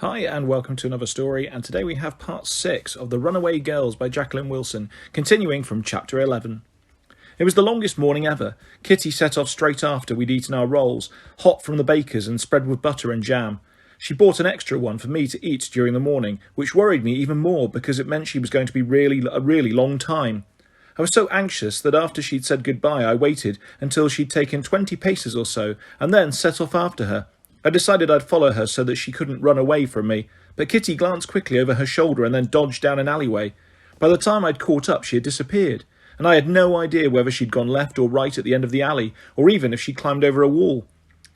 Hi and welcome to another story, and today we have part 6 of The Runaway Girls by Jacqueline Wilson, continuing from chapter 11. It was the longest morning ever. Kitty set off straight after we'd eaten our rolls, hot from the baker's and spread with butter and jam. She bought an extra one for me to eat during the morning, which worried me even more because it meant she was going to be a really long time. I was so anxious that after she'd said goodbye I waited until she'd taken 20 paces or so and then set off after her. I decided I'd follow her so that she couldn't run away from me, but Kitty glanced quickly over her shoulder and then dodged down an alleyway. By the time I'd caught up, she had disappeared, and I had no idea whether she'd gone left or right at the end of the alley, or even if she'd climbed over a wall.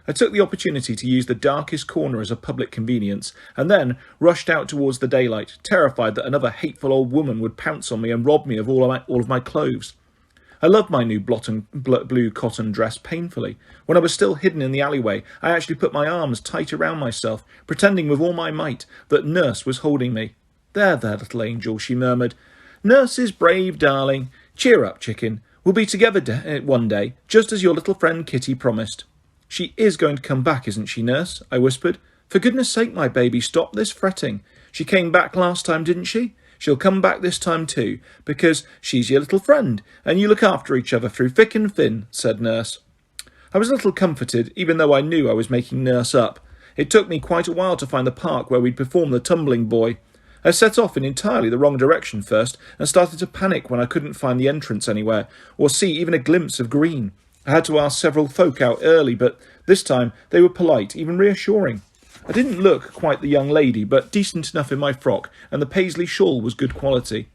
I took the opportunity to use the darkest corner as a public convenience, and then rushed out towards the daylight, terrified that another hateful old woman would pounce on me and rob me of all of my clothes. I loved my new blue cotton dress painfully. When I was still hidden in the alleyway, I actually put my arms tight around myself, pretending with all my might that Nurse was holding me. There, little angel, she murmured. Nurse is brave, darling. Cheer up, chicken. We'll be together one day, just as your little friend Kitty promised. She is going to come back, isn't she, Nurse? I whispered. For goodness sake, my baby, stop this fretting. She came back last time, didn't she? She'll come back this time too, because she's your little friend, and you look after each other through thick and thin, said Nurse. I was a little comforted, even though I knew I was making Nurse up. It took me quite a while to find the park where we'd perform the tumbling boy. I set off in entirely the wrong direction first, and started to panic when I couldn't find the entrance anywhere, or see even a glimpse of green. I had to ask several folk out early, but this time they were polite, even reassuring. I didn't look quite the young lady, but decent enough in my frock, and the paisley shawl was good quality.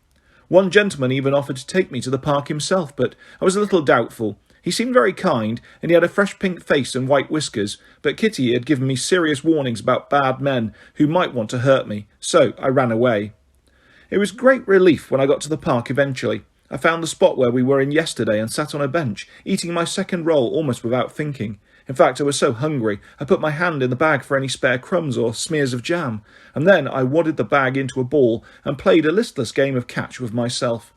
One gentleman even offered to take me to the park himself, but I was a little doubtful. He seemed very kind, and he had a fresh pink face and white whiskers, but Kitty had given me serious warnings about bad men who might want to hurt me, so I ran away. It was great relief when I got to the park eventually. I found the spot where we were in yesterday and sat on a bench, eating my second roll almost without thinking. In fact, I was so hungry, I put my hand in the bag for any spare crumbs or smears of jam, and then I wadded the bag into a ball and played a listless game of catch with myself.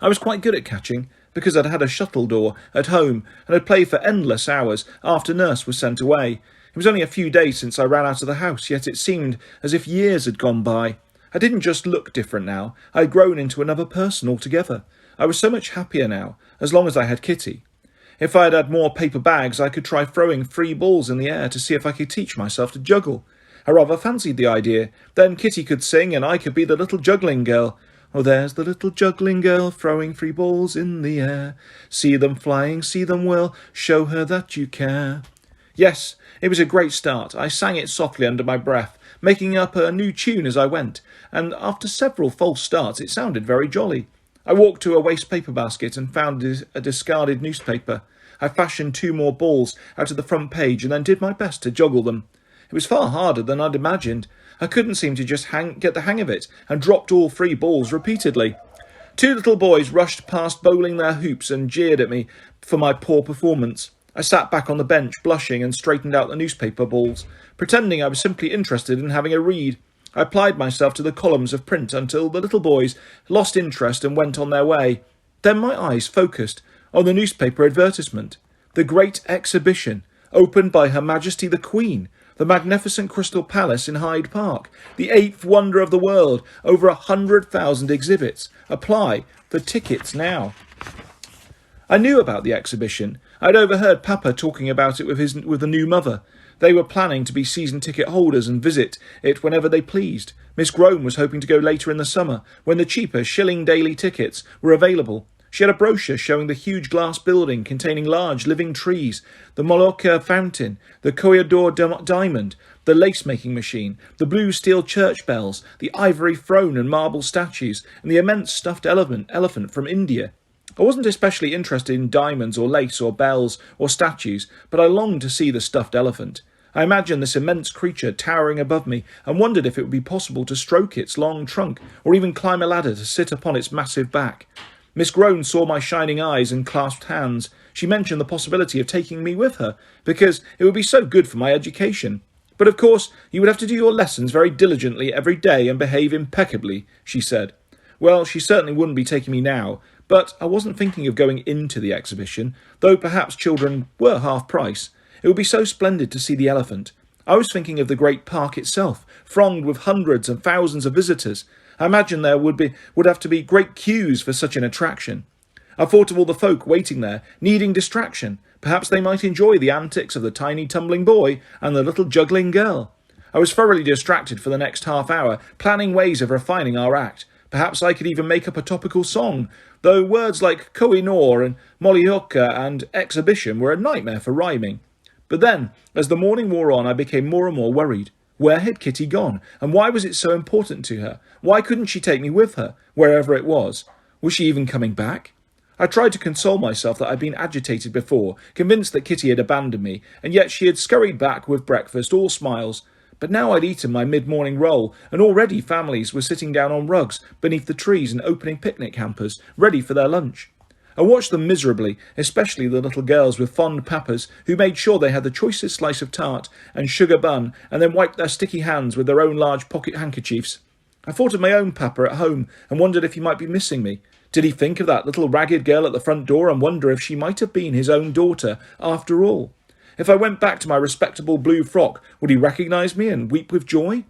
I was quite good at catching, because I'd had a shuttle door at home and had played for endless hours after Nurse was sent away. It was only a few days since I ran out of the house, yet it seemed as if years had gone by. I didn't just look different now, I had grown into another person altogether. I was so much happier now, as long as I had Kitty. If I had had more paper bags, I could try throwing 3 balls in the air to see if I could teach myself to juggle. I rather fancied the idea. Then Kitty could sing and I could be the little juggling girl. Oh, there's the little juggling girl throwing 3 balls in the air. See them flying, see them whirl, show her that you care. Yes, it was a great start. I sang it softly under my breath, making up a new tune as I went, and after several false starts it sounded very jolly. I walked to a waste paper basket and found a discarded newspaper. I fashioned 2 more balls out of the front page and then did my best to juggle them. It was far harder than I'd imagined. I couldn't seem to just get the hang of it, and dropped all 3 balls repeatedly. 2 little boys rushed past bowling their hoops and jeered at me for my poor performance. I sat back on the bench, blushing, and straightened out the newspaper balls, pretending I was simply interested in having a read. I applied myself to the columns of print until the little boys lost interest and went on their way. Then my eyes focused on the newspaper advertisement. The Great Exhibition, opened by Her Majesty the Queen, the magnificent Crystal Palace in Hyde Park, the 8th wonder of the world, over 100,000 exhibits. Apply for tickets now. I knew about the exhibition. I'd overheard Papa talking about it with the new mother. They were planning to be season ticket holders and visit it whenever they pleased. Miss Groan was hoping to go later in the summer, when the cheaper shilling daily tickets were available. She had a brochure showing the huge glass building containing large living trees, the Mallorca fountain, the Corredor diamond, the lace-making machine, the blue steel church bells, the ivory throne and marble statues, and the immense stuffed elephant from India. I wasn't especially interested in diamonds or lace or bells or statues, but I longed to see the stuffed elephant. I imagined this immense creature towering above me and wondered if it would be possible to stroke its long trunk or even climb a ladder to sit upon its massive back. Miss Groan saw my shining eyes and clasped hands. She mentioned the possibility of taking me with her, because it would be so good for my education. But of course, you would have to do your lessons very diligently every day and behave impeccably, she said. Well, she certainly wouldn't be taking me now, but I wasn't thinking of going into the exhibition, though perhaps children were half price. It would be so splendid to see the elephant. I was thinking of the great park itself, thronged with hundreds and thousands of visitors. I imagined there would have to be great queues for such an attraction. I thought of all the folk waiting there, needing distraction. Perhaps they might enjoy the antics of the tiny tumbling boy and the little juggling girl. I was thoroughly distracted for the next half hour, planning ways of refining our act. Perhaps I could even make up a topical song, though words like Koh-i-Noor and Mollyhooker and exhibition were a nightmare for rhyming. But then, as the morning wore on, I became more and more worried. Where had Kitty gone, and why was it so important to her? Why couldn't she take me with her, wherever it was? Was she even coming back? I tried to console myself that I'd been agitated before, convinced that Kitty had abandoned me, and yet she had scurried back with breakfast, all smiles. But now I'd eaten my mid-morning roll, and already families were sitting down on rugs beneath the trees and opening picnic hampers, ready for their lunch. I watched them miserably, especially the little girls with fond papas who made sure they had the choicest slice of tart and sugar bun and then wiped their sticky hands with their own large pocket handkerchiefs. I thought of my own papa at home and wondered if he might be missing me. Did he think of that little ragged girl at the front door and wonder if she might have been his own daughter after all? If I went back to my respectable blue frock, would he recognise me and weep with joy?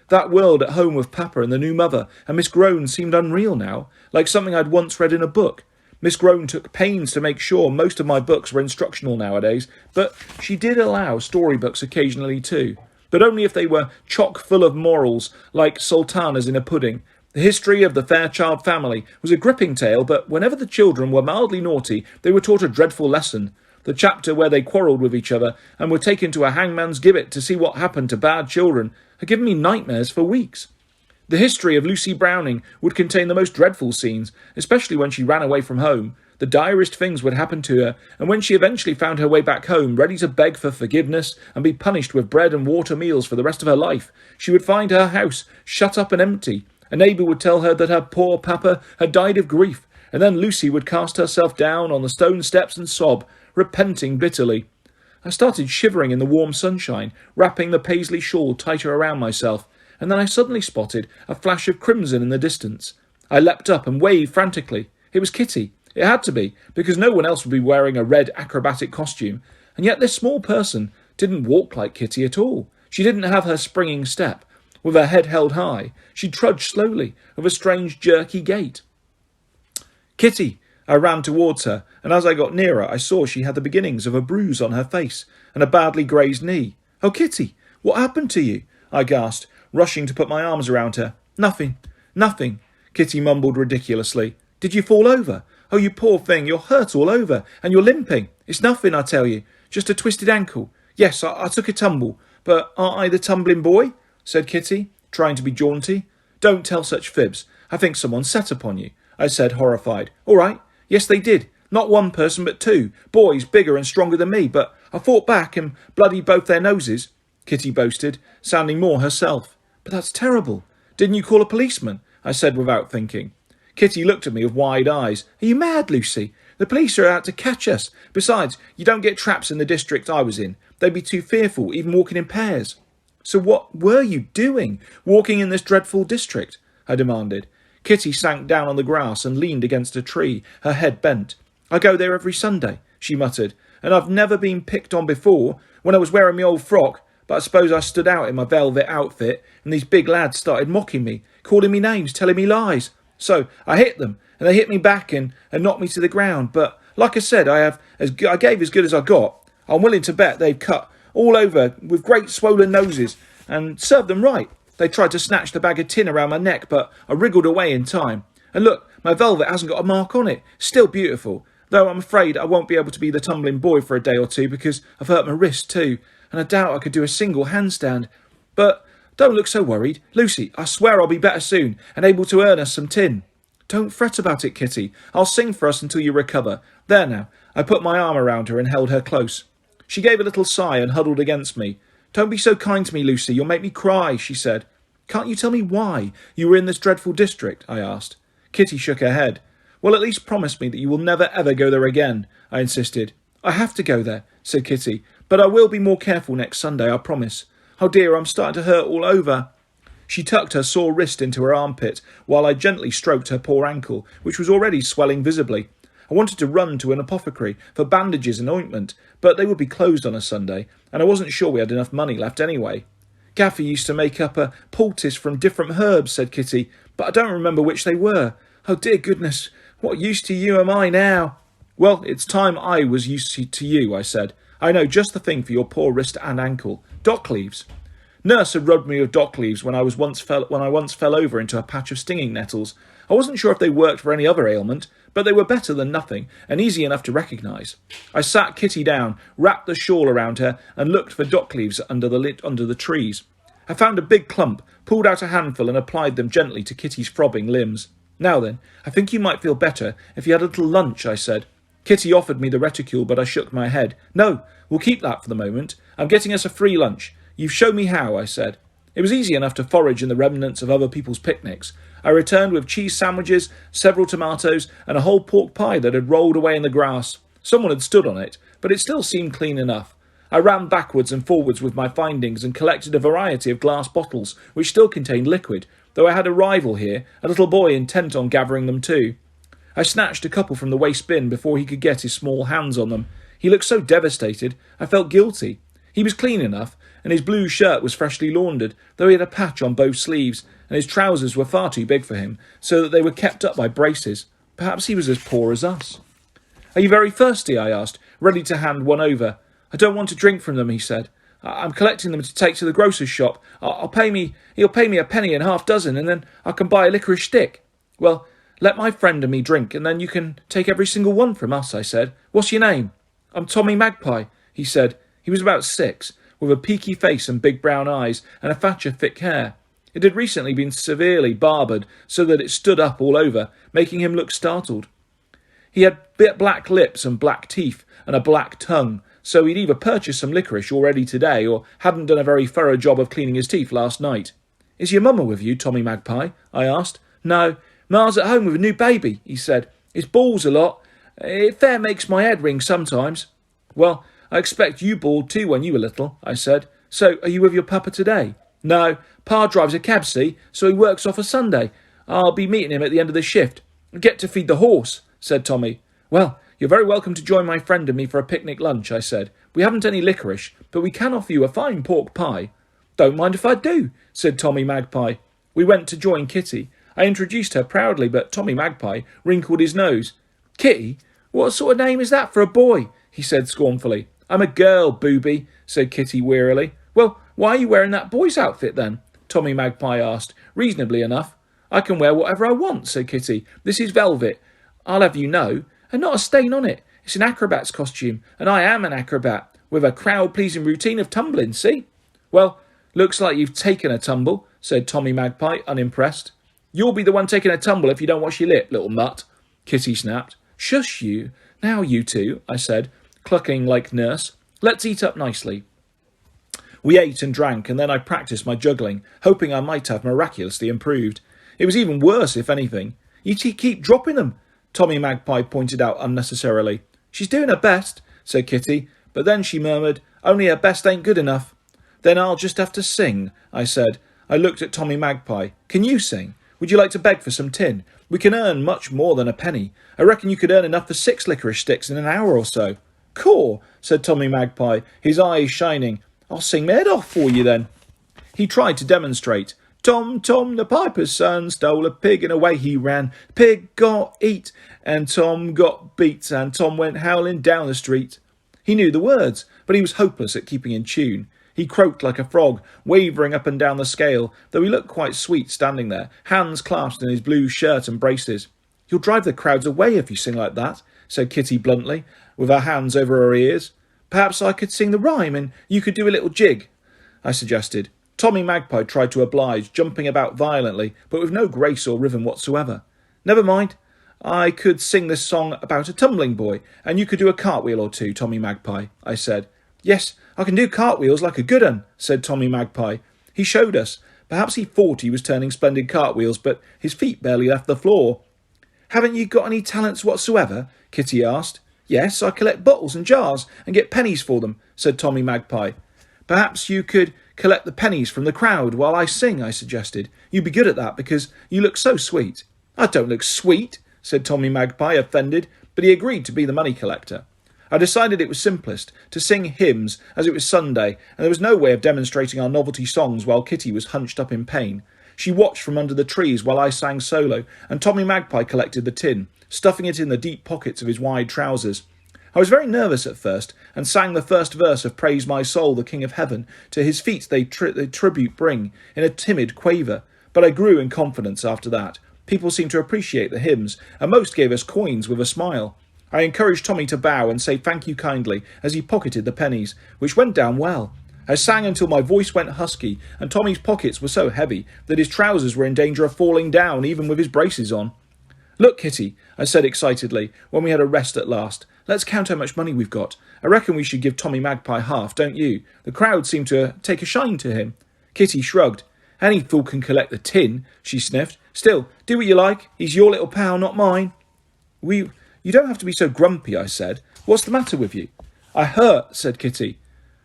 That world at home with Papa and the new mother and Miss Groan seemed unreal now, like something I'd once read in a book. Miss Groan took pains to make sure most of my books were instructional nowadays, but she did allow storybooks occasionally too, but only if they were chock full of morals, like sultanas in a pudding. The history of the Fairchild family was a gripping tale, but whenever the children were mildly naughty, they were taught a dreadful lesson. The chapter where they quarrelled with each other and were taken to a hangman's gibbet to see what happened to bad children had given me nightmares for weeks. The history of Lucy Browning would contain the most dreadful scenes, especially when she ran away from home. The direst things would happen to her, and when she eventually found her way back home, ready to beg for forgiveness and be punished with bread and water meals for the rest of her life, she would find her house shut up and empty. A neighbour would tell her that her poor papa had died of grief, and then Lucy would cast herself down on the stone steps and sob, repenting bitterly. I started shivering in the warm sunshine, wrapping the paisley shawl tighter around myself, and then I suddenly spotted a flash of crimson in the distance. I leapt up and waved frantically. It was Kitty. It had to be, because no one else would be wearing a red acrobatic costume, and yet this small person didn't walk like Kitty at all. She didn't have her springing step. With her head held high, she trudged slowly, with a strange jerky gait. Kitty! I ran towards her, and as I got nearer, I saw she had the beginnings of a bruise on her face and a badly grazed knee. "Oh, Kitty, what happened to you?" I gasped, rushing to put my arms around her. Nothing, Kitty mumbled ridiculously. "Did you fall over? Oh, you poor thing, you're hurt all over, and you're limping. It's nothing, I tell you, just a twisted ankle. Yes, I took a tumble, but aren't I the tumbling boy?" said Kitty, trying to be jaunty. "Don't tell such fibs. I think someone set upon you," I said, horrified. "All right. Yes, they did. Not one person, but two. Boys bigger and stronger than me, but I fought back and bloodied both their noses," Kitty boasted, sounding more herself. "But that's terrible. Didn't you call a policeman?" I said without thinking. Kitty looked at me with wide eyes. "Are you mad, Lucy? The police are out to catch us. Besides, you don't get traps in the district I was in. They'd be too fearful, even walking in pairs." "So what were you doing, walking in this dreadful district?" I demanded. Kitty sank down on the grass and leaned against a tree, her head bent. "I go there every Sunday," she muttered, "and I've never been picked on before, when I was wearing my old frock, but I suppose I stood out in my velvet outfit, and these big lads started mocking me, calling me names, telling me lies. So I hit them, and they hit me back and knocked me to the ground, but like I said, I gave as good as I got. I'm willing to bet they've cut all over with great swollen noses, and served them right. They tried to snatch the bag of tin around my neck, but I wriggled away in time. And look, my velvet hasn't got a mark on it. Still beautiful, though I'm afraid I won't be able to be the tumbling boy for a day or two because I've hurt my wrist too, and I doubt I could do a single handstand. But don't look so worried. Lucy, I swear I'll be better soon and able to earn us some tin." "Don't fret about it, Kitty. I'll sing for us until you recover. There now." I put my arm around her and held her close. She gave a little sigh and huddled against me. "Don't be so kind to me, Lucy. You'll make me cry," she said. "Can't you tell me why you were in this dreadful district?" I asked. Kitty shook her head. "Well, at least promise me that you will never ever go there again," I insisted. "I have to go there," said Kitty, "but I will be more careful next Sunday, I promise. Oh dear, I'm starting to hurt all over." She tucked her sore wrist into her armpit while I gently stroked her poor ankle, which was already swelling visibly. I wanted to run to an apothecary for bandages and ointment, but they would be closed on a Sunday, and I wasn't sure we had enough money left anyway. Gaffy used to make up a poultice from different herbs, said Kitty, but I don't remember which they were. Oh dear goodness, what use to you am I now? Well, it's time I was used to you, I said. I know just the thing for your poor wrist and ankle. Dock leaves. Nurse had rubbed me with dock leaves when I once fell over into a patch of stinging nettles. I wasn't sure if they worked for any other ailment, but they were better than nothing, and easy enough to recognise. I sat Kitty down, wrapped the shawl around her, and looked for dock leaves under the trees. I found a big clump, pulled out a handful, and applied them gently to Kitty's throbbing limbs. Now then, I think you might feel better if you had a little lunch, I said. Kitty offered me the reticule, but I shook my head. No, we'll keep that for the moment. I'm getting us a free lunch. You've shown me how, I said. It was easy enough to forage in the remnants of other people's picnics. I returned with cheese sandwiches, several tomatoes, and a whole pork pie that had rolled away in the grass. Someone had stood on it, but it still seemed clean enough. I ran backwards and forwards with my findings and collected a variety of glass bottles, which still contained liquid, though I had a rival here, a little boy intent on gathering them too. I snatched a couple from the waste bin before he could get his small hands on them. He looked so devastated, I felt guilty. He was clean enough, and his blue shirt was freshly laundered, though he had a patch on both sleeves, and his trousers were far too big for him, so that they were kept up by braces. Perhaps he was as poor as us. Are you very thirsty? I asked, ready to hand one over. I don't want to drink from them, he said. I'm collecting them to take to the grocer's shop. He'll pay me a penny and half dozen, and then I can buy a licorice stick. Well, let my friend and me drink, and then you can take every single one from us, I said. What's your name? I'm Tommy Magpie, he said. He was about 6, with a peaky face and big brown eyes, and a thatch of thick hair. It had recently been severely barbered, so that it stood up all over, making him look startled. He had black lips and black teeth, and a black tongue, so he'd either purchased some licorice already today, or hadn't done a very thorough job of cleaning his teeth last night. Is your mumma with you, Tommy Magpie? I asked. No, Ma's at home with a new baby, he said. It bawls a lot. It fair makes my head ring sometimes. Well, I expect you bawled too when you were little, I said. So, are you with your papa today? No, Pa drives a cab, see, so he works off a Sunday. I'll be meeting him at the end of the shift. Get to feed the horse, said Tommy. Well, you're very welcome to join my friend and me for a picnic lunch, I said. We haven't any licorice, but we can offer you a fine pork pie. Don't mind if I do, said Tommy Magpie. We went to join Kitty. I introduced her proudly, but Tommy Magpie wrinkled his nose. Kitty? What sort of name is that for a boy? He said scornfully. I'm a girl, booby, said Kitty wearily. Well, why are you wearing that boy's outfit then? Tommy Magpie asked, reasonably enough. I can wear whatever I want, said Kitty. This is velvet, I'll have you know, and not a stain on it. It's an acrobat's costume, and I am an acrobat, with a crowd-pleasing routine of tumbling, see? Well, looks like you've taken a tumble, said Tommy Magpie, unimpressed. You'll be the one taking a tumble if you don't wash your lip, little mutt, Kitty snapped. Shush you. Now you two, I said, clucking like Nurse. Let's eat up nicely. We ate and drank, and then I practised my juggling, hoping I might have miraculously improved. It was even worse, if anything. You keep dropping them, Tommy Magpie pointed out unnecessarily. She's doing her best, said Kitty, but then she murmured, only her best ain't good enough. Then I'll just have to sing, I said. I looked at Tommy Magpie. Can you sing? Would you like to beg for some tin? We can earn much more than a penny. I reckon you could earn enough for 6 licorice sticks in an hour or so. Caw, said Tommy Magpie, his eyes shining. I'll sing my head off for you then. He tried to demonstrate. Tom, Tom, the piper's son, stole a pig and away he ran. Pig got eat, and Tom got beat, and Tom went howling down the street. He knew the words, but he was hopeless at keeping in tune. He croaked like a frog, wavering up and down the scale, though he looked quite sweet standing there, hands clasped in his blue shirt and braces. You'll drive the crowds away if you sing like that, said Kitty bluntly, with her hands over her ears. Perhaps I could sing the rhyme and you could do a little jig, I suggested. Tommy Magpie tried to oblige, jumping about violently, but with no grace or rhythm whatsoever. Never mind. I could sing this song about a tumbling boy, and you could do a cartwheel or two, Tommy Magpie, I said. Yes, I can do cartwheels like a good un, said Tommy Magpie. He showed us. Perhaps he thought he was turning splendid cartwheels, but his feet barely left the floor. Haven't you got any talents whatsoever? Kitty asked. Yes, I collect bottles and jars and get pennies for them, said Tommy Magpie. Perhaps you could collect the pennies from the crowd while I sing, I suggested. You'd be good at that because you look so sweet. I don't look sweet, said Tommy Magpie, offended. but he agreed to be the money collector. I decided it was simplest to sing hymns as it was Sunday, and there was no way of demonstrating our novelty songs while Kitty was hunched up in pain. She watched from under the trees while I sang solo, and Tommy Magpie collected the tin, stuffing it in the deep pockets of his wide trousers. I was very nervous at first, and sang the first verse of Praise My Soul, the King of Heaven, to his feet they tribute bring, in a timid quaver, but I grew in confidence after that. People seemed to appreciate the hymns, and most gave us coins with a smile. I encouraged Tommy to bow and say thank you kindly as he pocketed the pennies, which went down well. I sang until my voice went husky, and Tommy's pockets were so heavy that his trousers were in danger of falling down even with his braces on. "Look, Kitty," I said excitedly, when we had a rest at last. "Let's count how much money we've got. I reckon we should give Tommy Magpie half, don't you? The crowd seemed to take a shine to him." Kitty shrugged. "Any fool can collect the tin," she sniffed. "Still, do what you like. He's your little pal, not mine." You don't have to be so grumpy," I said. "What's the matter with you?" "I hurt," said Kitty.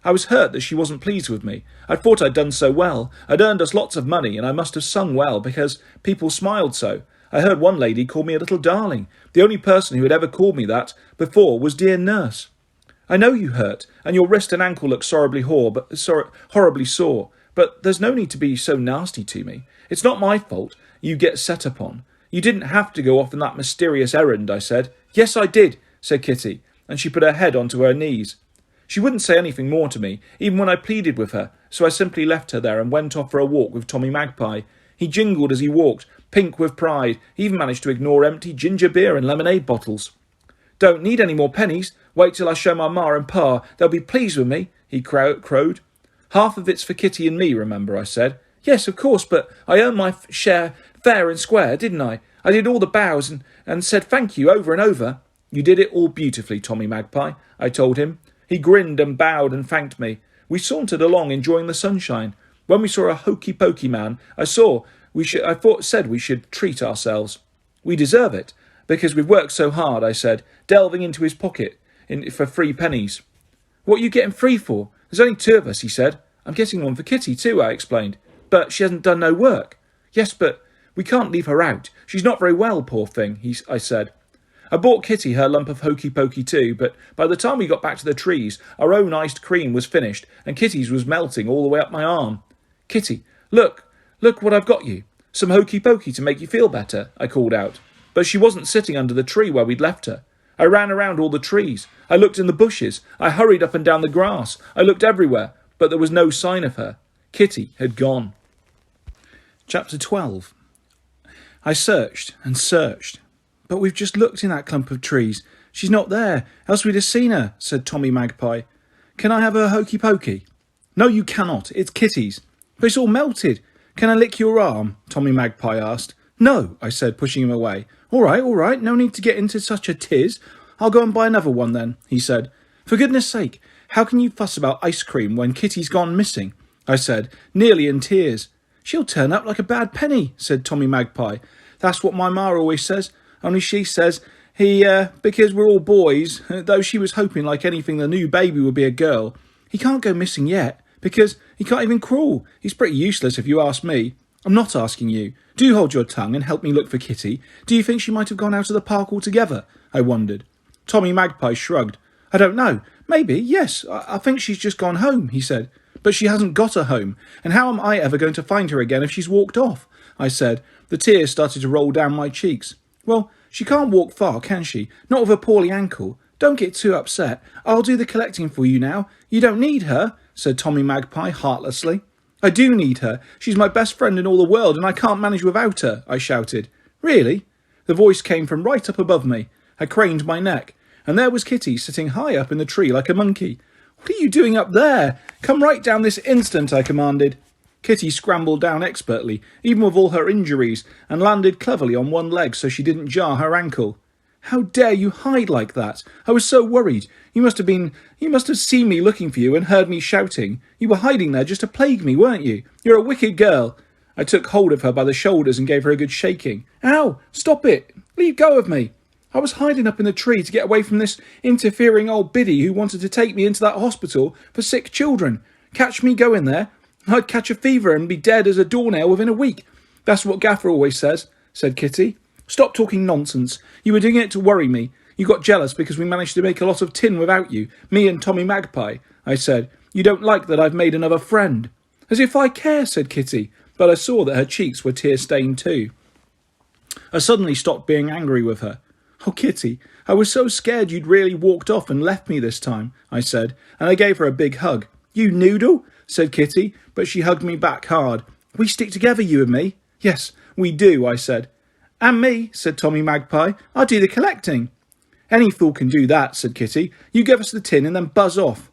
I was hurt that she wasn't pleased with me. I thought I'd done so well. I'd earned us lots of money, and I must have sung well because people smiled so. I heard one lady call me a little darling. The only person who had ever called me that before was dear Nurse. "I know you hurt, and your wrist and ankle look horribly sore, but there's no need to be so nasty to me. It's not my fault you get set upon. You didn't have to go off on that mysterious errand," I said. "Yes, I did," said Kitty, and she put her head onto her knees. She wouldn't say anything more to me, even when I pleaded with her, so I simply left her there and went off for a walk with Tommy Magpie. He jingled as he walked, pink with pride. He even managed to ignore empty ginger beer and lemonade bottles. "Don't need any more pennies. Wait till I show my ma and pa. They'll be pleased with me," he crowed. "Half of it's for Kitty and me, remember," I said. "Yes, of course, but I earned my share fair and square, didn't I? I did all the bows and said thank you over and over." "You did it all beautifully, Tommy Magpie," I told him. He grinned and bowed and thanked me. We sauntered along, enjoying the sunshine. When we saw a hokey-pokey man, I said we should treat ourselves. "We deserve it, because we've worked so hard," I said, delving into his pocket for 3 pennies. "What are you getting 3 for? There's only 2 of us," he said. "I'm getting one for Kitty too," I explained. "But she hasn't done no work." "Yes, but we can't leave her out. She's not very well, poor thing," I said. I bought Kitty her lump of hokey-pokey too, but by the time we got back to the trees, our own iced cream was finished, and Kitty's was melting all the way up my arm. "Kitty, look what I've got you. Some hokey-pokey to make you feel better," I called out. But she wasn't sitting under the tree where we'd left her. I ran around all the trees. I looked in the bushes. I hurried up and down the grass. I looked everywhere, but there was no sign of her. Kitty had gone. Chapter 12. I searched and searched. "But we've just looked in that clump of trees. She's not there, else we'd have seen her," said Tommy Magpie. "Can I have her hokey-pokey?" "No, you cannot. It's Kitty's." "But it's all melted. Can I lick your arm?" Tommy Magpie asked. "No," I said, pushing him away. All right, no need to get into such a tiz. I'll go and buy another one then," he said. "For goodness sake, how can you fuss about ice cream when Kitty's gone missing?" I said, nearly in tears. "She'll turn up like a bad penny," said Tommy Magpie. "That's what my ma always says. Only she says because we're all boys, though she was hoping like anything the new baby would be a girl. He can't go missing yet, because he can't even crawl. He's pretty useless if you ask me." "I'm not asking you. Do hold your tongue and help me look for Kitty. Do you think she might have gone out of the park altogether?" I wondered. Tommy Magpie shrugged. "I don't know. Maybe, yes. I think she's just gone home," he said. "But she hasn't got a home, and how am I ever going to find her again if she's walked off?" I said. The tears started to roll down my cheeks. "Well, she can't walk far, can she? Not with a poorly ankle. Don't get too upset. I'll do the collecting for you now. You don't need her," said Tommy Magpie heartlessly. "I do need her. She's my best friend in all the world, and I can't manage without her," I shouted. "Really?" The voice came from right up above me. I craned my neck, and there was Kitty sitting high up in the tree like a monkey. "What are you doing up there? Come right down this instant," I commanded. Kitty scrambled down expertly, even with all her injuries, and landed cleverly on one leg so she didn't jar her ankle. "How dare you hide like that? I was so worried. You must have seen me looking for you and heard me shouting. You were hiding there just to plague me, weren't you? You're a wicked girl." I took hold of her by the shoulders and gave her a good shaking. "Ow! Stop it! Leave go of me! I was hiding up in the tree to get away from this interfering old biddy who wanted to take me into that hospital for sick children. Catch me going there, I'd catch a fever and be dead as a doornail within a week. That's what Gaffer always says," said Kitty. "Stop talking nonsense. You were doing it to worry me. You got jealous because we managed to make a lot of tin without you, me and Tommy Magpie, I said. You don't like that I've made another friend. As if I care, said Kitty, but I saw that her cheeks were tear-stained too. I suddenly stopped being angry with her. Oh, Kitty, I was so scared you'd really walked off and left me this time, I said, and I gave her a big hug. You noodle, said Kitty, but she hugged me back hard. We stick together, you and me. Yes, we do, I said. And me, said Tommy Magpie. I do the collecting. Any fool can do that, said Kitty. You give us the tin and then buzz off.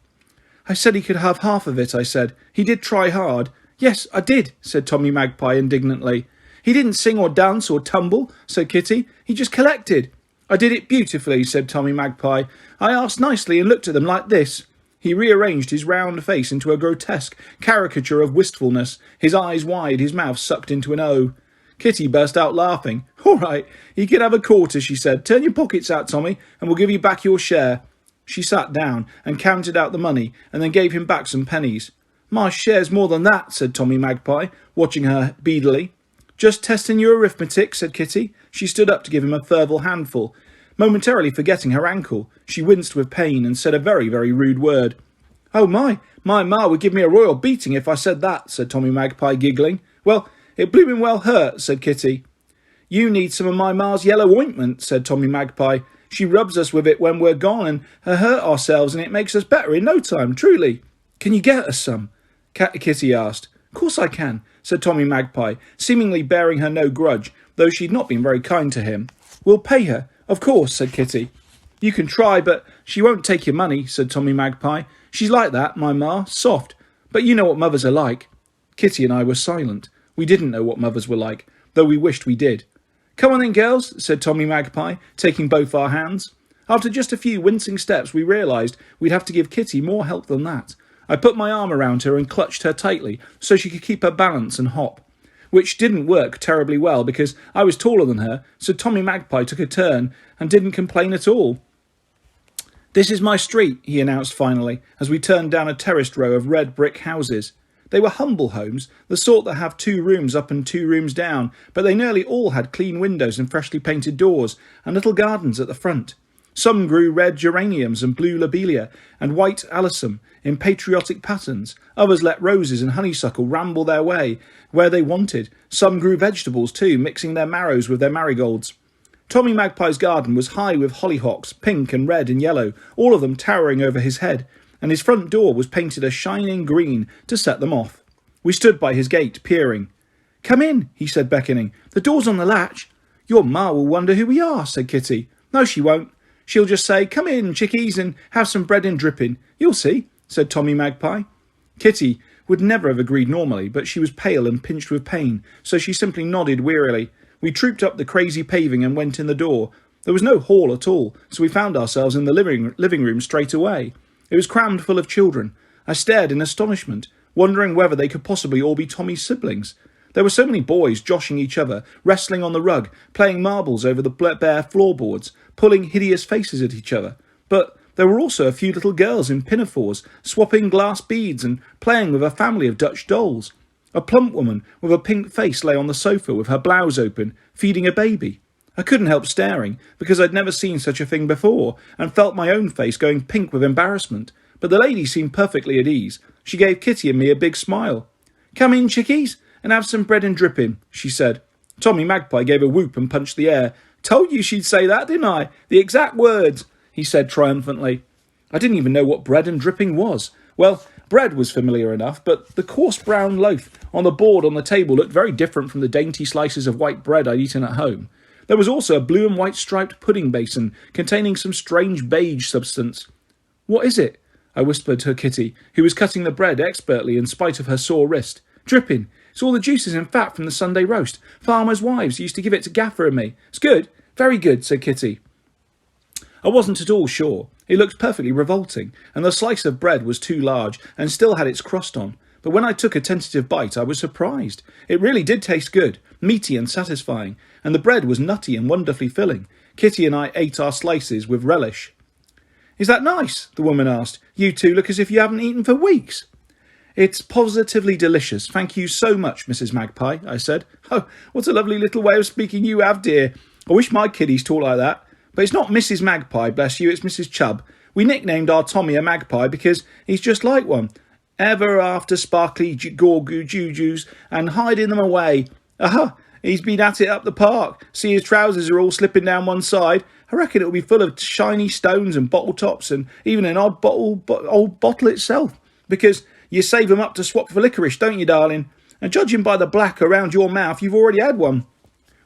I said he could have half of it, I said. He did try hard. Yes, I did, said Tommy Magpie indignantly. He didn't sing or dance or tumble, said Kitty. He just collected. I did it beautifully, said Tommy Magpie. I asked nicely and looked at them like this. He rearranged his round face into a grotesque caricature of wistfulness, his eyes wide, his mouth sucked into an O. Kitty burst out laughing. All right, you can have a quarter, she said. Turn your pockets out, Tommy, and we'll give you back your share. She sat down and counted out the money and then gave him back some pennies. My share's more than that, said Tommy Magpie, watching her beadily. Just testing your arithmetic, said Kitty. She stood up to give him a further handful. Momentarily forgetting her ankle, she winced with pain and said a very, very rude word. Oh, my ma would give me a royal beating if I said that, said Tommy Magpie, giggling. Well, it bloomin' well hurt, said Kitty. You need some of my ma's yellow ointment, said Tommy Magpie. She rubs us with it when we're gone and hurt ourselves, and it makes us better in no time, truly. Can you get us some? Kitty asked. Of course I can, said Tommy Magpie, seemingly bearing her no grudge, though she'd not been very kind to him. We'll pay her. Of course, said Kitty. You can try, but she won't take your money, said Tommy Magpie. She's like that, my ma, soft. But you know what mothers are like. Kitty and I were silent. We didn't know what mothers were like, though we wished we did. Come on then, girls, said Tommy Magpie, taking both our hands. After just a few wincing steps, we realised we'd have to give Kitty more help than that. I put my arm around her and clutched her tightly so she could keep her balance and hop, which didn't work terribly well because I was taller than her, so Tommy Magpie took a turn and didn't complain at all. This is my street, he announced finally, as we turned down a terraced row of red brick houses. They were humble homes, the sort that have 2 rooms up and 2 rooms down, but they nearly all had clean windows and freshly painted doors, and little gardens at the front. Some grew red geraniums and blue lobelia and white alyssum in patriotic patterns. Others let roses and honeysuckle ramble their way where they wanted. Some grew vegetables too, mixing their marrows with their marigolds. Tommy Magpie's garden was high with hollyhocks, pink and red and yellow, all of them towering over his head, and his front door was painted a shining green to set them off. We stood by his gate, peering. Come in, he said, beckoning. The door's on the latch. Your ma will wonder who we are, said Kitty. No, she won't. She'll just say, come in, chickies, and have some bread and dripping. You'll see, said Tommy Magpie. Kitty would never have agreed normally, but she was pale and pinched with pain, so she simply nodded wearily. We trooped up the crazy paving and went in the door. There was no hall at all, so we found ourselves in the living room straight away. It was crammed full of children. I stared in astonishment, wondering whether they could possibly all be Tommy's siblings. There were so many boys joshing each other, wrestling on the rug, playing marbles over the bare floorboards, pulling hideous faces at each other. But there were also a few little girls in pinafores, swapping glass beads and playing with a family of Dutch dolls. A plump woman with a pink face lay on the sofa with her blouse open, feeding a baby. I couldn't help staring, because I'd never seen such a thing before, and felt my own face going pink with embarrassment. But the lady seemed perfectly at ease. She gave Kitty and me a big smile. Come in, chickies, and have some bread and dripping, she said. Tommy Magpie gave a whoop and punched the air. Told you she'd say that, didn't I? The exact words, he said triumphantly. I didn't even know what bread and dripping was. Well, bread was familiar enough, but the coarse brown loaf on the board on the table looked very different from the dainty slices of white bread I'd eaten at home. There was also a blue and white striped pudding basin containing some strange beige substance. What is it? I whispered to Kitty, who was cutting the bread expertly in spite of her sore wrist. Dripping. It's all the juices and fat from the Sunday roast. Farmers' wives used to give it to Gaffer and me. It's good. Very good, said Kitty. I wasn't at all sure. It looked perfectly revolting, and the slice of bread was too large and still had its crust on. But when I took a tentative bite, I was surprised. It really did taste good, meaty and satisfying, and the bread was nutty and wonderfully filling. Kitty and I ate our slices with relish. Is that nice? The woman asked. You two look as if you haven't eaten for weeks. It's positively delicious. Thank you so much, Mrs. Magpie, I said. Oh, what a lovely little way of speaking you have, dear. I wish my kiddies talked like that. But it's not Mrs. Magpie, bless you, it's Mrs. Chubb. We nicknamed our Tommy a magpie because he's just like one. Ever after sparkly gorgoo jujus and hiding them away. Aha, he's been at it up the park. See, his trousers are all slipping down one side. I reckon it'll be full of shiny stones and bottle tops and even an old bottle itself. Because you save them up to swap for licorice, don't you, darling? And judging by the black around your mouth, you've already had one.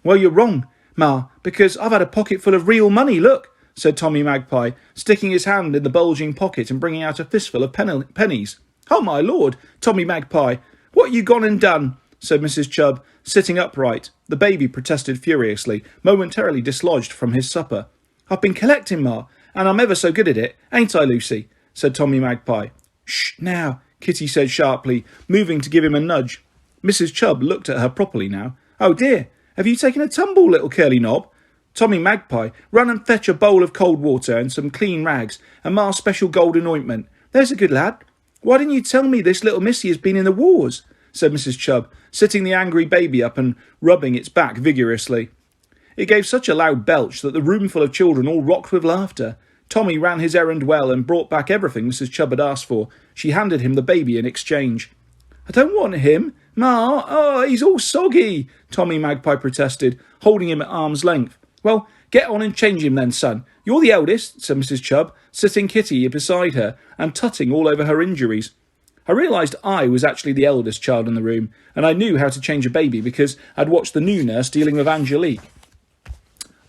Well, you're wrong, Ma, because I've had a pocket full of real money, look, said Tommy Magpie, sticking his hand in the bulging pocket and bringing out a fistful of pennies. Oh, my lord, Tommy Magpie, what you gone and done? Said Mrs. Chubb, sitting upright. The baby protested furiously, momentarily dislodged from his supper. I've been collecting, Ma, and I'm ever so good at it, ain't I, Lucy? Said Tommy Magpie. Shh, now, Kitty said sharply, moving to give him a nudge. Mrs. Chubb looked at her properly now. Oh, dear, have you taken a tumble, little curly knob? Tommy Magpie, run and fetch a bowl of cold water and some clean rags, and Ma's special golden ointment. There's a good lad. Why didn't you tell me this little missy has been in the wars? Said Mrs. Chubb, sitting the angry baby up and rubbing its back vigorously. It gave such a loud belch that the roomful of children all rocked with laughter. Tommy ran his errand well and brought back everything Mrs. Chubb had asked for. She handed him the baby in exchange. I don't want him, Ma. Oh, he's all soggy, Tommy Magpie protested, holding him at arm's length. Well, get on and change him then, son. You're the eldest, said Mrs. Chubb, sitting Kitty beside her and tutting all over her injuries. I realised I was actually the eldest child in the room, and I knew how to change a baby because I'd watched the new nurse dealing with Angelique.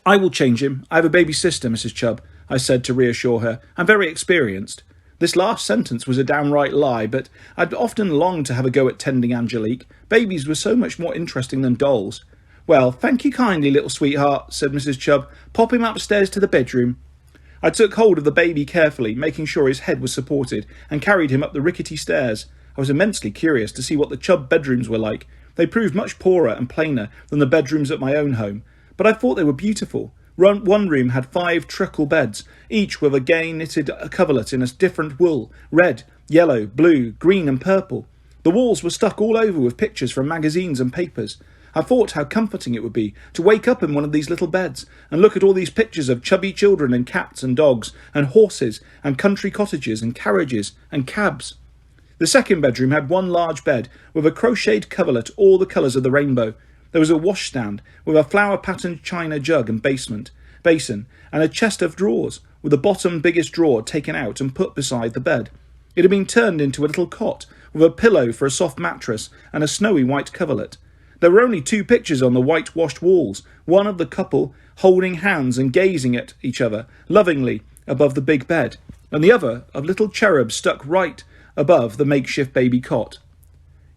I will change him. I have a baby sister, Mrs. Chubb, I said to reassure her. I'm very experienced. This last sentence was a downright lie, but I'd often longed to have a go at tending Angelique. Babies were so much more interesting than dolls. Well, thank you kindly, little sweetheart, said Mrs. Chubb. Pop him upstairs to the bedroom. I took hold of the baby carefully, making sure his head was supported, and carried him up the rickety stairs. I was immensely curious to see what the Chubb bedrooms were like. They proved much poorer and plainer than the bedrooms at my own home, but I thought they were beautiful. One room had 5 truckle beds, each with a gay knitted coverlet in a different wool, red, yellow, blue, green and purple. The walls were stuck all over with pictures from magazines and papers. I thought how comforting it would be to wake up in one of these little beds and look at all these pictures of chubby children and cats and dogs and horses and country cottages and carriages and cabs. The second bedroom had one large bed with a crocheted coverlet all the colours of the rainbow. There was a washstand with a flower-patterned china jug and basin, and a chest of drawers, with the bottom biggest drawer taken out and put beside the bed. It had been turned into a little cot, with a pillow for a soft mattress and a snowy white coverlet. There were only 2 pictures on the whitewashed walls, one of the couple holding hands and gazing at each other lovingly above the big bed, and the other of little cherubs stuck right above the makeshift baby cot.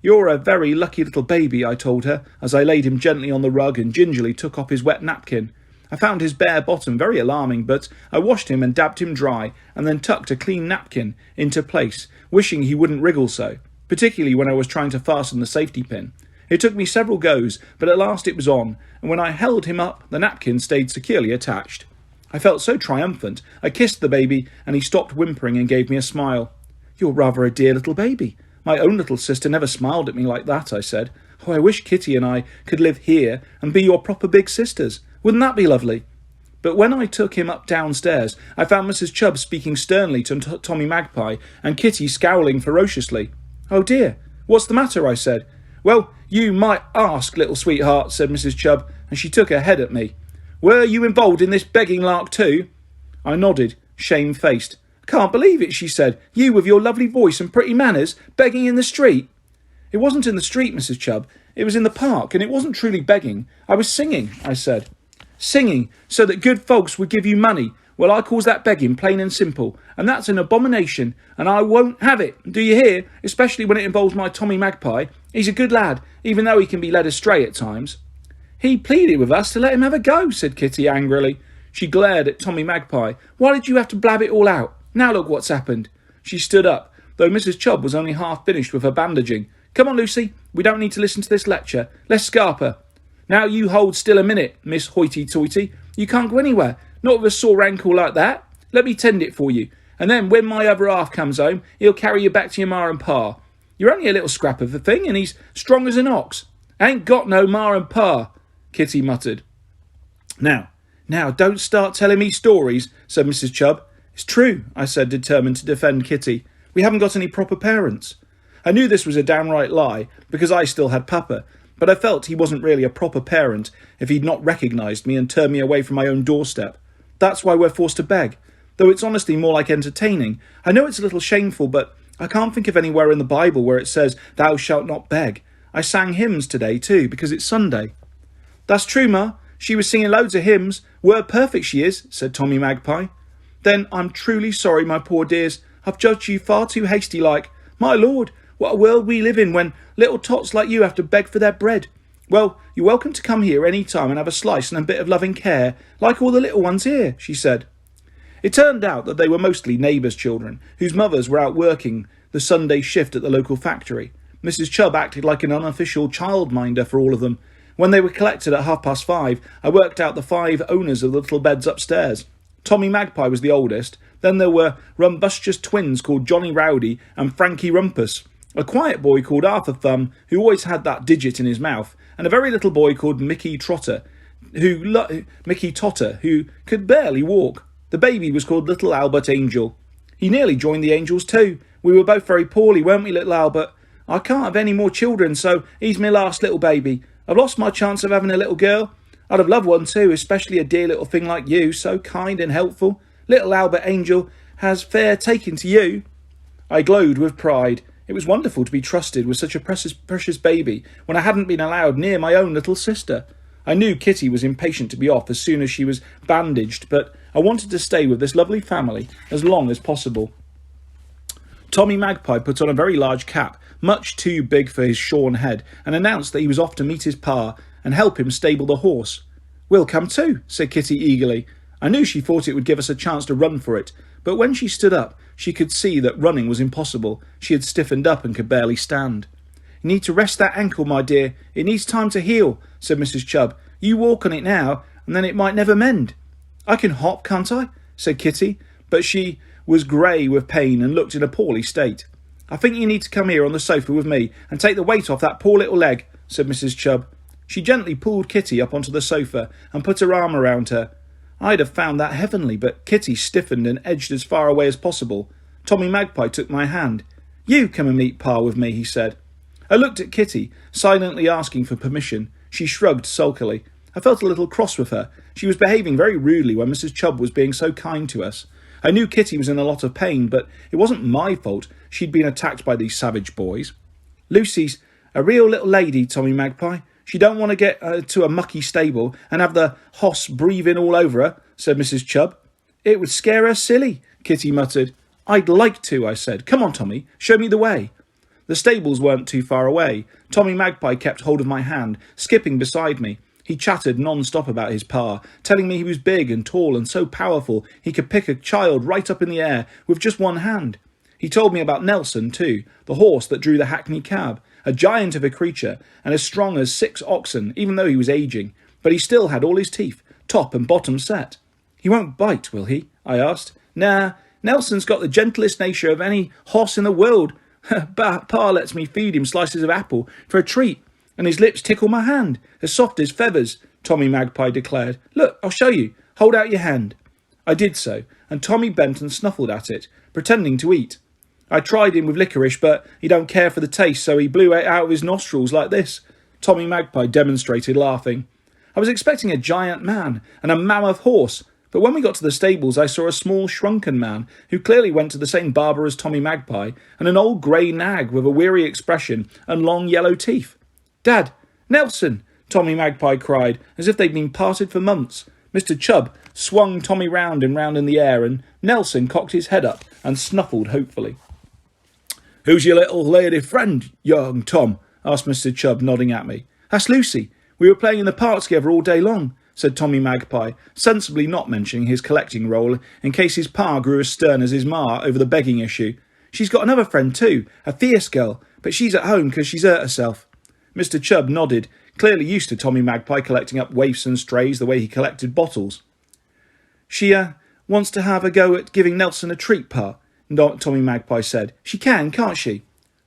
You're a very lucky little baby, I told her, as I laid him gently on the rug and gingerly took off his wet napkin. I found his bare bottom very alarming, but I washed him and dabbed him dry, and then tucked a clean napkin into place, wishing he wouldn't wriggle so, particularly when I was trying to fasten the safety pin. It took me several goes, but at last it was on, and when I held him up, the napkin stayed securely attached. I felt so triumphant, I kissed the baby, and he stopped whimpering and gave me a smile. You're rather a dear little baby. My own little sister never smiled at me like that, I said. Oh, I wish Kitty and I could live here and be your proper big sisters. Wouldn't that be lovely? But when I took him up downstairs, I found Mrs. Chubb speaking sternly to Tommy Magpie and Kitty scowling ferociously. Oh dear, what's the matter? I said. Well, you might ask, little sweetheart, said Mrs. Chubb, and she took her head at me. Were you involved in this begging lark too? I nodded, shamefaced. Can't believe it, she said. You with your lovely voice and pretty manners, begging in the street. It wasn't in the street, Mrs. Chubb. It was in the park, and it wasn't truly begging. I was singing, I said. Singing, so that good folks would give you money. Well, I calls that begging, plain and simple, and that's an abomination, and I won't have it, do you hear? Especially when it involves my Tommy Magpie. He's a good lad, even though he can be led astray at times. He pleaded with us to let him have a go, said Kitty angrily. She glared at Tommy Magpie. Why did you have to blab it all out? Now look what's happened. She stood up, though Mrs. Chubb was only half finished with her bandaging. Come on, Lucy, we don't need to listen to this lecture. Let's scarper. Now you hold still a minute, Miss Hoity-Toity. You can't go anywhere, not with a sore ankle like that. Let me tend it for you, and then when my other half comes home, he'll carry you back to your ma and pa. You're only a little scrap of a thing, and he's strong as an ox. Ain't got no ma and pa, Kitty muttered. Now, Now, don't start telling me stories, said Mrs. Chubb. It's true, I said, determined to defend Kitty. We haven't got any proper parents. I knew this was a downright lie, because I still had Papa, but I felt he wasn't really a proper parent if he'd not recognised me and turned me away from my own doorstep. That's why we're forced to beg, though it's honestly more like entertaining. I know it's a little shameful, but I can't think of anywhere in the Bible where it says, thou shalt not beg. I sang hymns today too, because it's Sunday. That's true, Ma. She was singing loads of hymns. Word perfect she is, said Tommy Magpie. Then I'm truly sorry, my poor dears. I've judged you far too hasty-like. My lord, what a world we live in when little tots like you have to beg for their bread. Well, you're welcome to come here any time and have a slice and a bit of loving care, like all the little ones here, she said. It turned out that they were mostly neighbours' children, whose mothers were out working the Sunday shift at the local factory. Mrs. Chubb acted like an unofficial childminder for all of them. When they were collected at 5:30, I worked out the 5 owners of the little beds upstairs. Tommy Magpie was the oldest. Then there were rumbustious twins called Johnny Rowdy and Frankie Rumpus, a quiet boy called Arthur Thumb, who always had that digit in his mouth, and a very little boy called Mickey Totter, who could barely walk. The baby was called Little Albert Angel. He nearly joined the angels too. We were both very poorly, weren't we, little Albert? I can't have any more children, so he's my last little baby. I've lost my chance of having a little girl. I'd have loved one too, especially a dear little thing like you, so kind and helpful. Little Albert Angel has fair taken to you. I glowed with pride. It was wonderful to be trusted with such a precious baby when I hadn't been allowed near my own little sister. I knew Kitty was impatient to be off as soon as she was bandaged, but I wanted to stay with this lovely family as long as possible. Tommy Magpie put on a very large cap, much too big for his shorn head, and announced that he was off to meet his pa and help him stable the horse. We'll come too, said Kitty eagerly. I knew she thought it would give us a chance to run for it, but when she stood up, she could see that running was impossible. She had stiffened up and could barely stand. You need to rest that ankle, my dear. It needs time to heal, said Mrs. Chubb. You walk on it now, and then it might never mend. I can hop, can't I? Said Kitty, but she was grey with pain and looked in a poorly state. I think you need to come here on the sofa with me and take the weight off that poor little leg, said Mrs. Chubb. She gently pulled Kitty up onto the sofa and put her arm around her. I'd have found that heavenly, but Kitty stiffened and edged as far away as possible. Tommy Magpie took my hand. You come and meet Pa with me, he said. I looked at Kitty, silently asking for permission. She shrugged sulkily. I felt a little cross with her. She was behaving very rudely when Mrs. Chubb was being so kind to us. I knew Kitty was in a lot of pain, but it wasn't my fault she'd been attacked by these savage boys. Lucy's a real little lady, Tommy Magpie. She don't want to get to a mucky stable and have the hoss breathing all over her, said Mrs. Chubb. It would scare her silly, Kitty muttered. I'd like to, I said. Come on, Tommy, show me the way. The stables weren't too far away. Tommy Magpie kept hold of my hand, skipping beside me. He chattered non-stop about his pa, telling me he was big and tall and so powerful he could pick a child right up in the air with just one hand. He told me about Nelson, too, the horse that drew the hackney cab, a giant of a creature and as strong as 6 oxen, even though he was ageing, but he still had all his teeth, top and bottom set. He won't bite, will he? I asked. Nah, Nelson's got the gentlest nature of any horse in the world. Pa lets me feed him slices of apple for a treat, and his lips tickle my hand, as soft as feathers, Tommy Magpie declared. Look, I'll show you. Hold out your hand. I did so, and Tommy bent and snuffled at it, pretending to eat. I tried him with licorice, but he don't care for the taste, so he blew it out of his nostrils like this. Tommy Magpie demonstrated, laughing. I was expecting a giant man and a mammoth horse, but when we got to the stables I saw a small shrunken man who clearly went to the same barber as Tommy Magpie, and an old grey nag with a weary expression and long yellow teeth. Dad! Nelson! Tommy Magpie cried, as if they'd been parted for months. Mr. Chubb swung Tommy round and round in the air, and Nelson cocked his head up and snuffled hopefully. Who's your little lady friend, young Tom? Asked Mr. Chubb, nodding at me. That's Lucy. We were playing in the park together all day long, said Tommy Magpie, sensibly not mentioning his collecting role in case his pa grew as stern as his ma over the begging issue. She's got another friend too, a fierce girl, but she's at home because she's hurt herself. Mr. Chubb nodded, clearly used to Tommy Magpie collecting up waifs and strays the way he collected bottles. She wants to have a go at giving Nelson a treat, Pa, Tommy Magpie said. She can, can't she?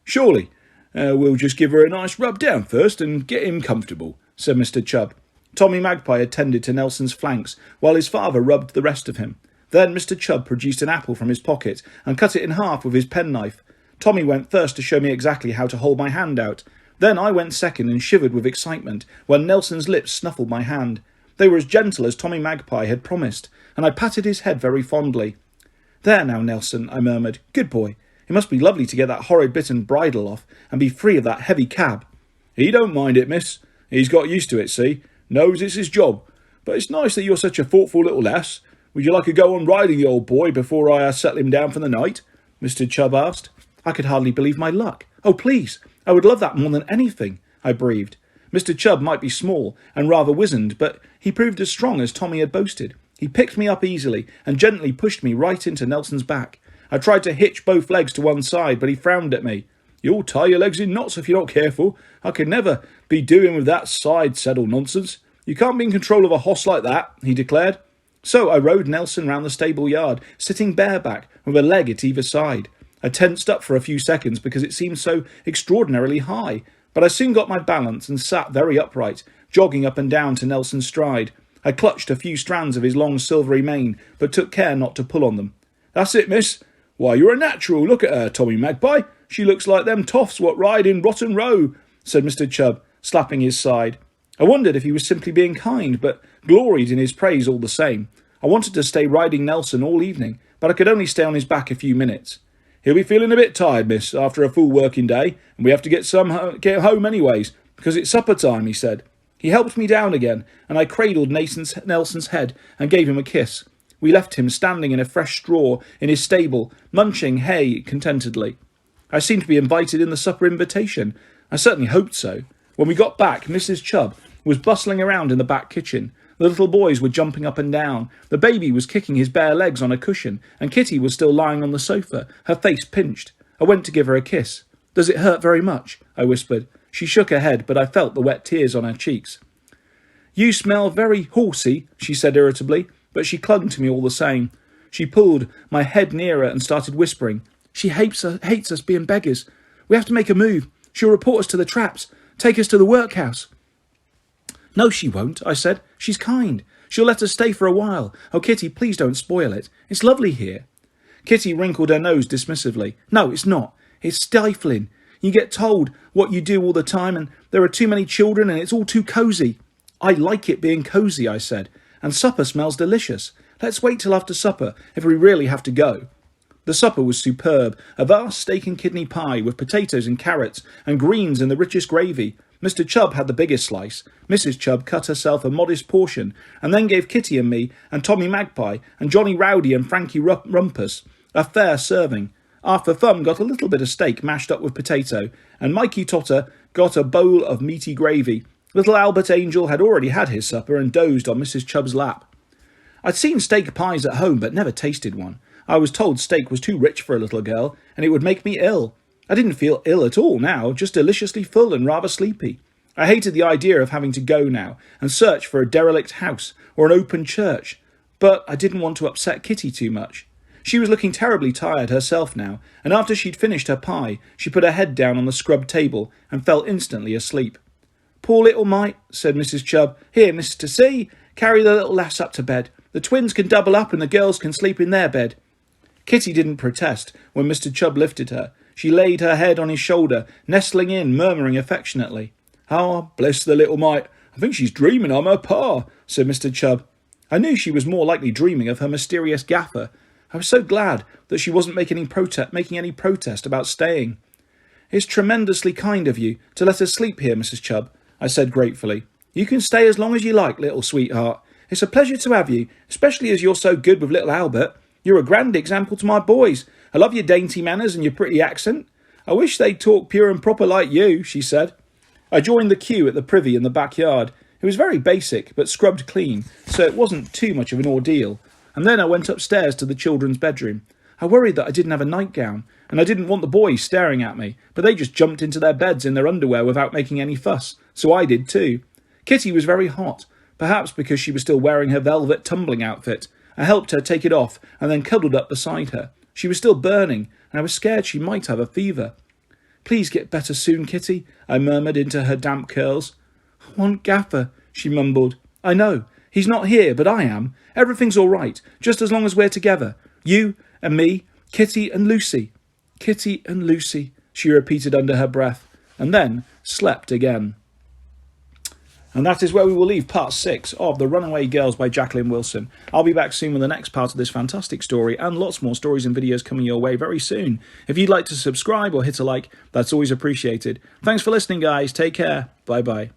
Surely. We'll just give her a nice rub down first and get him comfortable, said Mr. Chubb. Tommy Magpie attended to Nelson's flanks, while his father rubbed the rest of him. Then Mr. Chubb produced an apple from his pocket and cut it in half with his penknife. Tommy went first to show me exactly how to hold my hand out. Then I went second and shivered with excitement when Nelson's lips snuffled my hand. They were as gentle as Tommy Magpie had promised, and I patted his head very fondly. "There now, Nelson," I murmured. "Good boy. It must be lovely to get that horrid bit and bridle off and be free of that heavy cab." "He don't mind it, miss. He's got used to it, see? Knows it's his job. But it's nice that you're such a thoughtful little lass. Would you like a go on riding the old boy before I settle him down for the night?" Mr. Chubb asked. I could hardly believe my luck. "Oh, please, I would love that more than anything," I breathed. Mr. Chubb might be small and rather wizened, but he proved as strong as Tommy had boasted. He picked me up easily and gently pushed me right into Nelson's back. I tried to hitch both legs to one side, but he frowned at me. "You'll tie your legs in knots if you're not careful. I could never be doing with that side saddle nonsense. You can't be in control of a hoss like that," he declared. So I rode Nelson round the stable yard, sitting bareback, with a leg at either side. I tensed up for a few seconds because it seemed so extraordinarily high, but I soon got my balance and sat very upright, jogging up and down to Nelson's stride. I clutched a few strands of his long silvery mane, but took care not to pull on them. "That's it, miss. Why, you're a natural. Look at her, Tommy Magpie. She looks like them toffs what ride in Rotten Row," said Mr. Chubb, slapping his side. I wondered if he was simply being kind, but gloried in his praise all the same. I wanted to stay riding Nelson all evening, but I could only stay on his back a few minutes. "He'll be feeling a bit tired, miss, after a full working day, and we have to get home anyways, because it's supper time," he said. He helped me down again, and I cradled Nelson's head and gave him a kiss. We left him standing in a fresh straw in his stable, munching hay contentedly. I seemed to be invited in the supper invitation. I certainly hoped so. When we got back, Mrs. Chubb was bustling around in the back kitchen. The little boys were jumping up and down. The baby was kicking his bare legs on a cushion, and Kitty was still lying on the sofa, her face pinched. I went to give her a kiss. "Does it hurt very much?" I whispered. She shook her head, but I felt the wet tears on her cheeks. "You smell very horsey," she said irritably, but she clung to me all the same. She pulled my head nearer and started whispering. "She hates us being beggars. We have to make a move. She'll report us to the traps. Take us to the workhouse." "No, she won't," I said. "She's kind. She'll let us stay for a while. Oh, Kitty, please don't spoil it. It's lovely here." Kitty wrinkled her nose dismissively. "No, it's not. It's stifling. You get told what you do all the time, and there are too many children, and it's all too cosy." "I like it being cosy," I said, "and supper smells delicious. Let's wait till after supper, if we really have to go." The supper was superb, a vast steak and kidney pie with potatoes and carrots and greens and the richest gravy. Mr. Chubb had the biggest slice. Mrs. Chubb cut herself a modest portion, and then gave Kitty and me and Tommy Magpie and Johnny Rowdy and Frankie Rumpus a fair serving. Arthur Thumb got a little bit of steak mashed up with potato, and Mikey Totter got a bowl of meaty gravy. Little Albert Angel had already had his supper and dozed on Mrs. Chubb's lap. I'd seen steak pies at home, but never tasted one. I was told steak was too rich for a little girl, and it would make me ill. I didn't feel ill at all now, just deliciously full and rather sleepy. I hated the idea of having to go now and search for a derelict house or an open church, but I didn't want to upset Kitty too much. She was looking terribly tired herself now, and after she'd finished her pie, she put her head down on the scrubbed table and fell instantly asleep. "Poor little mite," said Mrs. Chubb. "Here, Mr. C, carry the little lass up to bed. The twins can double up and the girls can sleep in their bed." Kitty didn't protest when Mr. Chubb lifted her. She laid her head on his shoulder, nestling in, murmuring affectionately. "Ah, bless the little mite. I think she's dreaming I'm her pa," said Mr. Chubb. I knew she was more likely dreaming of her mysterious gaffer. I was so glad that she wasn't making any protest about staying. "It's tremendously kind of you to let us sleep here, Mrs. Chubb," I said gratefully. "You can stay as long as you like, little sweetheart. It's a pleasure to have you, especially as you're so good with little Albert. You're a grand example to my boys. I love your dainty manners and your pretty accent. I wish they'd talk pure and proper like you," she said. I joined the queue at the privy in the backyard. It was very basic, but scrubbed clean, so it wasn't too much of an ordeal. And then I went upstairs to the children's bedroom. I worried that I didn't have a nightgown, and I didn't want the boys staring at me, but they just jumped into their beds in their underwear without making any fuss, so I did too. Kitty was very hot, perhaps because she was still wearing her velvet tumbling outfit. I helped her take it off and then cuddled up beside her. She was still burning, and I was scared she might have a fever. "Please get better soon, Kitty," I murmured into her damp curls. "I want Gaffer," she mumbled. I know. He's not here, but I am. Everything's all right, just as long as we're together. You and me, Kitty and Lucy. Kitty and Lucy, she repeated under her breath, and then slept again. And that is where we will leave part 6 of The Runaway Girls by Jacqueline Wilson. I'll be back soon with the next part of this fantastic story and lots more stories and videos coming your way very soon. If you'd like to subscribe or hit a like, that's always appreciated. Thanks for listening, guys. Take care. Bye-bye.